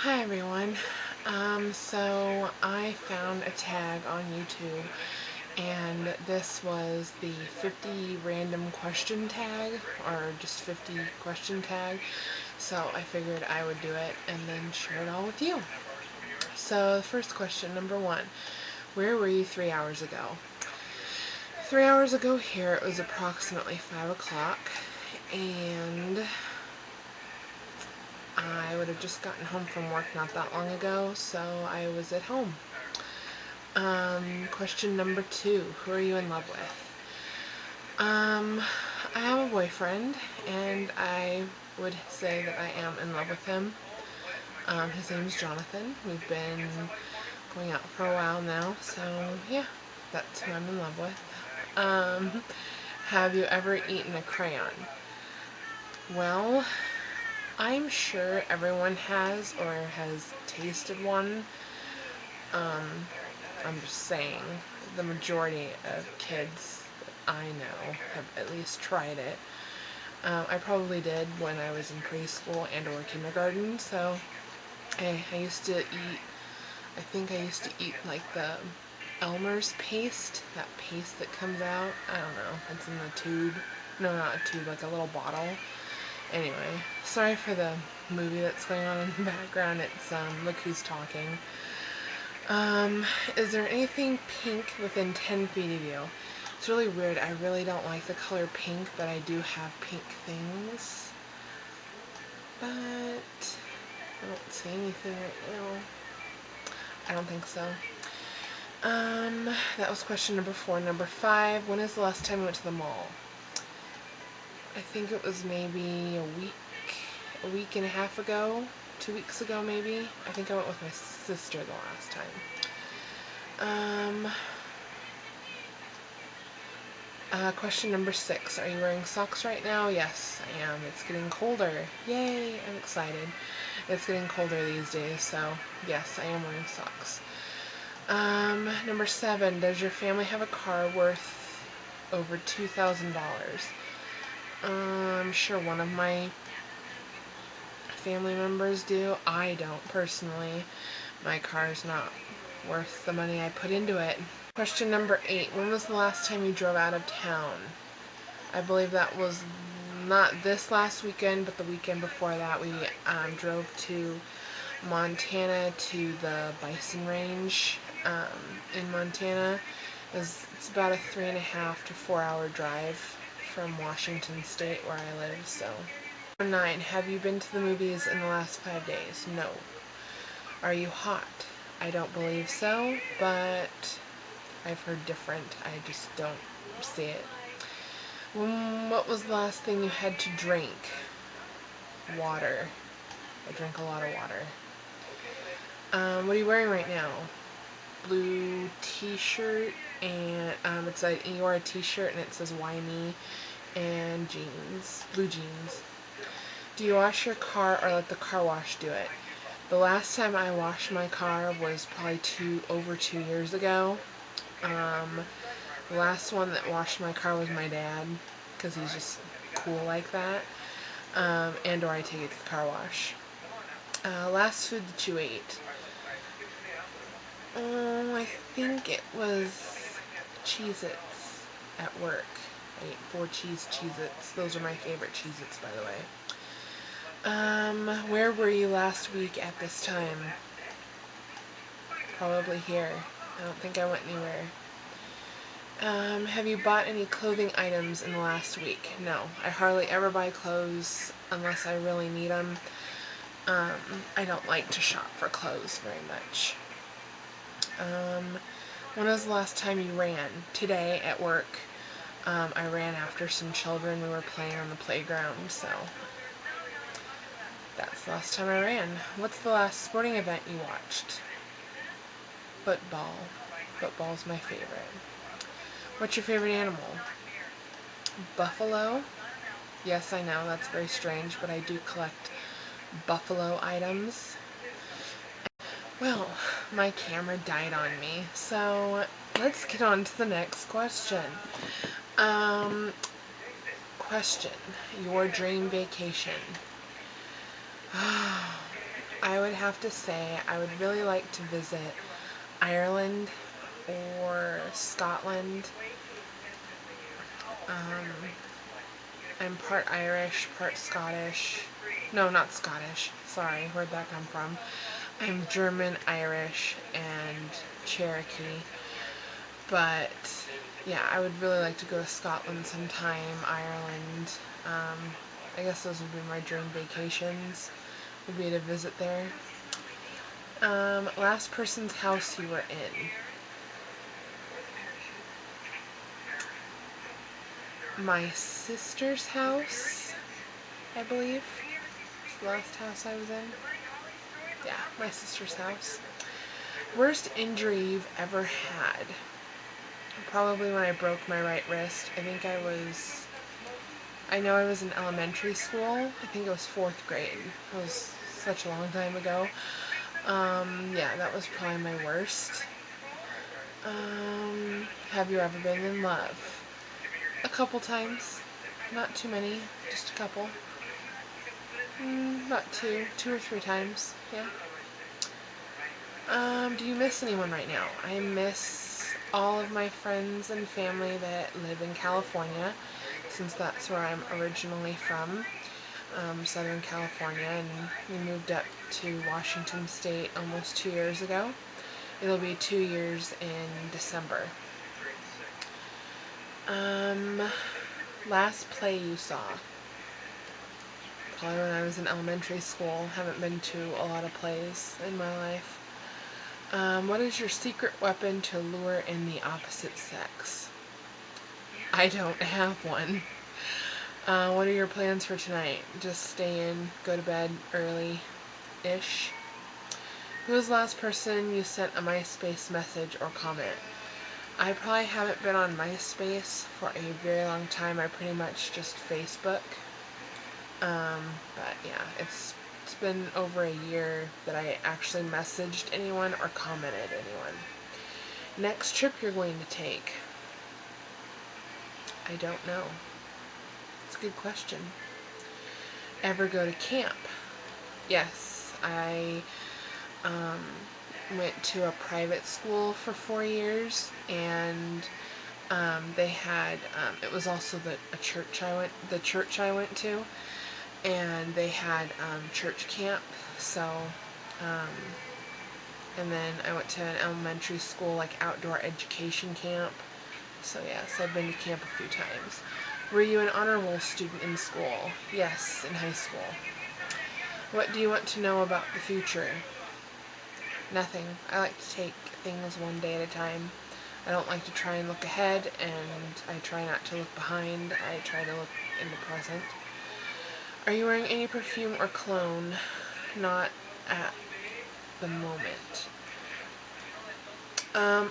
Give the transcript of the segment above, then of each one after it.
Hi everyone. So I found a tag on YouTube and this was the 50 random question tag, or just 50 question tag. So I figured I would do it and then share it all with you. So the first question, number one, where were you 3 hours ago? 3 hours ago here it was approximately 5 o'clock and I would have just gotten home from work not that long ago, so I was at home. Question number two, who are you in love with? I have a boyfriend, and I would say that I am in love with him. His name's Jonathan. We've been going out for a while now, so yeah, that's who I'm in love with. Have you ever eaten a crayon? Well, I'm sure everyone has or has tasted one. I'm just saying, the majority of kids I know have at least tried it. I probably did when I was in preschool and or kindergarten, so I used to eat, I think I used to eat like the Elmer's paste, that paste that comes out, I don't know, it's in the tube, no, not a tube, like a little bottle. Anyway, sorry for the movie that's going on in the background, it's Look Who's Talking. Is there anything pink within 10 feet of you? It's really weird. I really don't like the color pink, but I do have pink things. But I don't see anything right now. I don't think so. That was question number 4. Number 5, when is the last time you went to the mall? I think it was maybe a week and a half ago, 2 weeks ago maybe. I think I went with my sister the last time. Question number 6. Are you wearing socks right now? Yes, I am. It's getting colder. Yay! I'm excited. It's getting colder these days, so yes, I am wearing socks. Number 7. Does your family have a car worth over $2,000? I'm sure one of my family members do. I don't personally. My car's not worth the money I put into it. Question number 8. When was the last time you drove out of town? I believe that was not this last weekend, but the weekend before that. We drove to Montana to the bison range in Montana. It's about a 3.5 to 4 hour drive from Washington State where I live, so. 9. Have you been to the movies in the last 5 days? No. Are you hot? I don't believe so, but I've heard different. I just don't see it. What was the last thing you had to drink? Water. I drink a lot of water. What are you wearing right now? Blue t-shirt, and it's like you wear a t-shirt and it says "Why Me?" and jeans, blue jeans. Do you wash your car or let the car wash do it? The last time I washed my car was probably over 2 years ago. The last one that washed my car was my dad, because he's just cool like that. And or I take it to the car wash. Last food that you ate? I think it was Cheez-Its at work. I ate 4 Cheez-Its. Those are my favorite Cheez-Its, by the way. Where were you last week at this time? Probably here. I don't think I went anywhere. Have you bought any clothing items in the last week? No. I hardly ever buy clothes unless I really need them. I don't like to shop for clothes very much. When was the last time you ran? Today at work. I ran after some children. We were playing on the playground, so that's the last time I ran. What's the last sporting event you watched? Football. Football's my favorite. What's your favorite animal? Buffalo. Yes, I know, that's very strange, but I do collect buffalo items. Well, my camera died on me, so let's get on to the next question. Question, your dream vacation. I would have to say I would really like to visit Ireland or Scotland. I'm part Irish, part Scottish. No, not Scottish. Sorry, where'd that come from? I'm German, Irish, and Cherokee. But yeah, I would really like to go to Scotland sometime, Ireland. I guess those would be my dream vacations, would be to visit there. Last person's house you were in. My sister's house, I believe. It's the last house I was in. Yeah, my sister's house. Worst injury you've ever had? Probably when I broke my right wrist. I know I was in elementary school. I think it was 4th grade. It was such a long time ago. Yeah, that was probably my worst. Have you ever been in love? A couple times. Not too many, just a couple. Not two or three times, yeah. Do you miss anyone right now? I miss all of my friends and family that live in California, since that's where I'm originally from, Southern California, and we moved up to Washington State almost 2 years ago. It'll be 2 years in December. Last play you saw? Probably when I was in elementary school. Haven't been to a lot of plays in my life. What is your secret weapon to lure in the opposite sex? I don't have one. What are your plans for tonight? Just stay in, go to bed early-ish. Who was the last person you sent a MySpace message or comment? I probably haven't been on MySpace for a very long time. I pretty much just Facebook. But yeah, it's been over a year that I actually messaged anyone or commented anyone. Next trip you're going to take? I don't know. It's a good question. Ever go to camp? Yes, I went to a private school for 4 years, and they had it was also the church I went to, and they had church camp. So and then I went to an elementary school, like outdoor education camp. So yes, I've been to camp a few times. Were you an honor roll student in school? Yes, in high school. What do you want to know about the future? Nothing. I like to take things one day at a time. I don't like to try and look ahead, and I try not to look behind. I try to look in the present. Are you wearing any perfume or cologne? Not at the moment.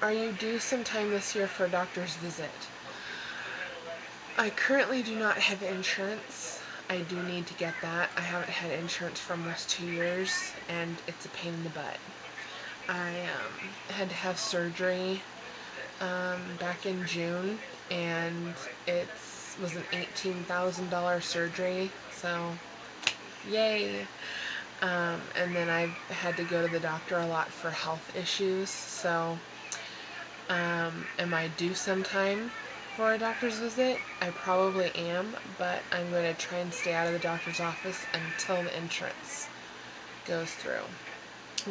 Are you due sometime this year for a doctor's visit? I currently do not have insurance. I do need to get that. I haven't had insurance for almost 2 years, and it's a pain in the butt. I had to have surgery back in June, and it was an $18,000 surgery, so yay. And then I had to go to the doctor a lot for health issues, so am I due sometime for a doctor's visit? I probably am, but I'm going to try and stay out of the doctor's office until the insurance goes through.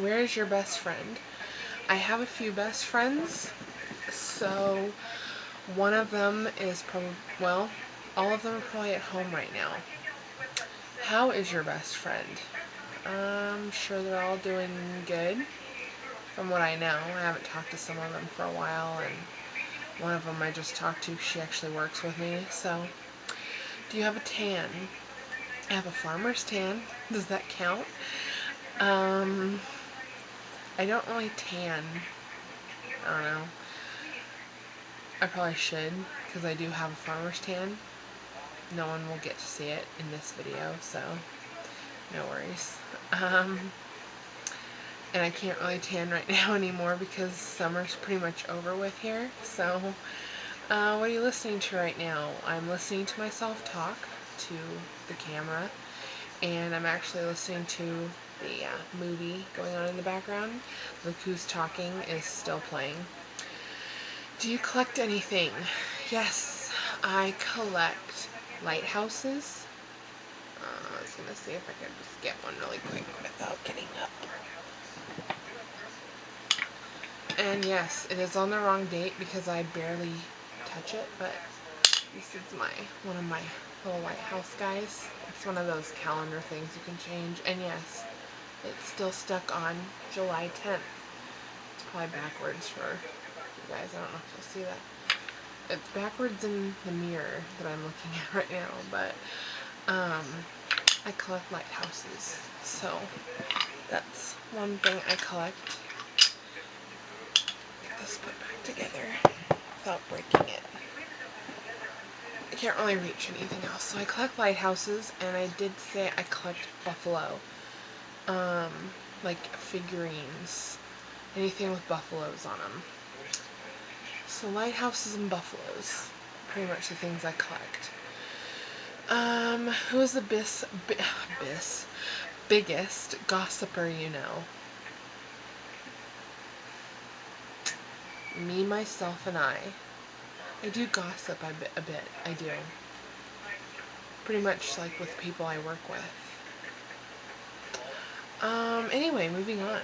Where is your best friend? I have a few best friends, so one of them is probably, well, all of them are probably at home right now. How is your best friend? I'm sure they're all doing good, from what I know. I haven't talked to some of them for a while, and one of them I just talked to, she actually works with me. So, do you have a tan? I have a farmer's tan. Does that count? I don't really tan. I don't know. I probably should, because I do have a farmer's tan. No one will get to see it in this video, so no worries. And I can't really tan right now anymore because summer's pretty much over with here. So, what are you listening to right now? I'm listening to myself talk to the camera, and I'm actually listening to the movie going on in the background. Look Who's Talking is still playing. Do you collect anything? Yes, I collect lighthouses. I was going to see if I could just get one really quick without getting up. And yes, it is on the wrong date because I barely touch it, but this is one of my little lighthouse guys. It's one of those calendar things you can change. And yes, it's still stuck on July 10th. It's probably backwards for you guys. I don't know if you'll see that. It's backwards in the mirror that I'm looking at right now, but I collect lighthouses. So that's one thing I collect. Get this put back together without breaking it. I can't really reach anything else. So I collect lighthouses, and I did say I collect buffalo. Like figurines. Anything with buffaloes on them. So lighthouses and buffaloes. Pretty much the things I collect. Who is the biggest gossiper you know? Me, myself, and I. I do gossip a bit. I do. Pretty much like with people I work with. Anyway, moving on.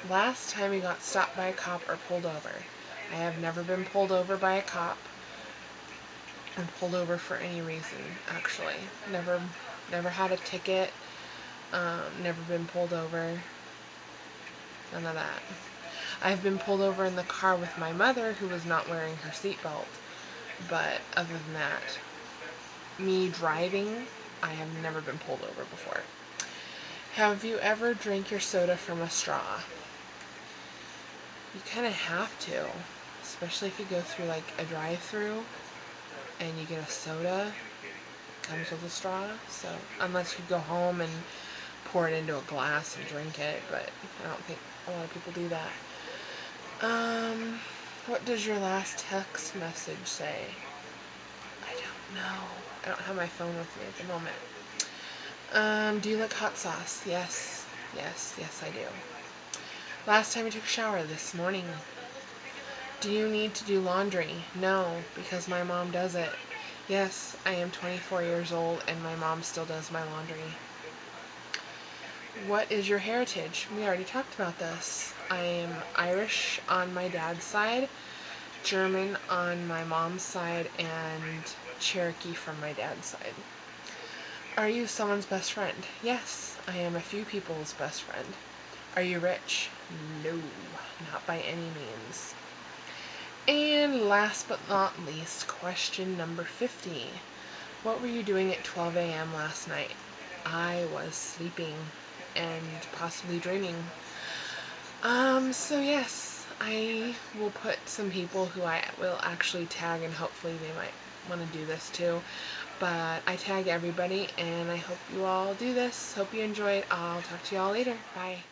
Last time we got stopped by a cop or pulled over. I have never been pulled over by a cop. Or pulled over for any reason, actually. Never had a ticket. Never been pulled over. None of that. I've been pulled over in the car with my mother who was not wearing her seatbelt. But other than that, me driving, I have never been pulled over before. Have you ever drank your soda from a straw? You kind of have to, especially if you go through like a drive-through and you get a soda, it comes with a straw. So unless you go home and pour it into a glass and drink it, but I don't think a lot of people do that. What does your last text message say? I don't know. I don't have my phone with me at the moment. Do you like hot sauce? Yes. Yes, I do. Last time you took a shower? This morning. Do you need to do laundry? No, because my mom does it. Yes, I am 24 years old and my mom still does my laundry. What is your heritage? We already talked about this. I am Irish on my dad's side, German on my mom's side, and Cherokee from my dad's side. Are you someone's best friend? Yes, I am a few people's best friend. Are you rich? No, not by any means. And last but not least, question number 50. What were you doing at 12 a.m. last night? I was sleeping and possibly dreaming. So yes, I will put some people who I will actually tag, and hopefully they might want to do this too. But I tag everybody, and I hope you all do this. Hope you enjoy it. I'll talk to you all later. Bye.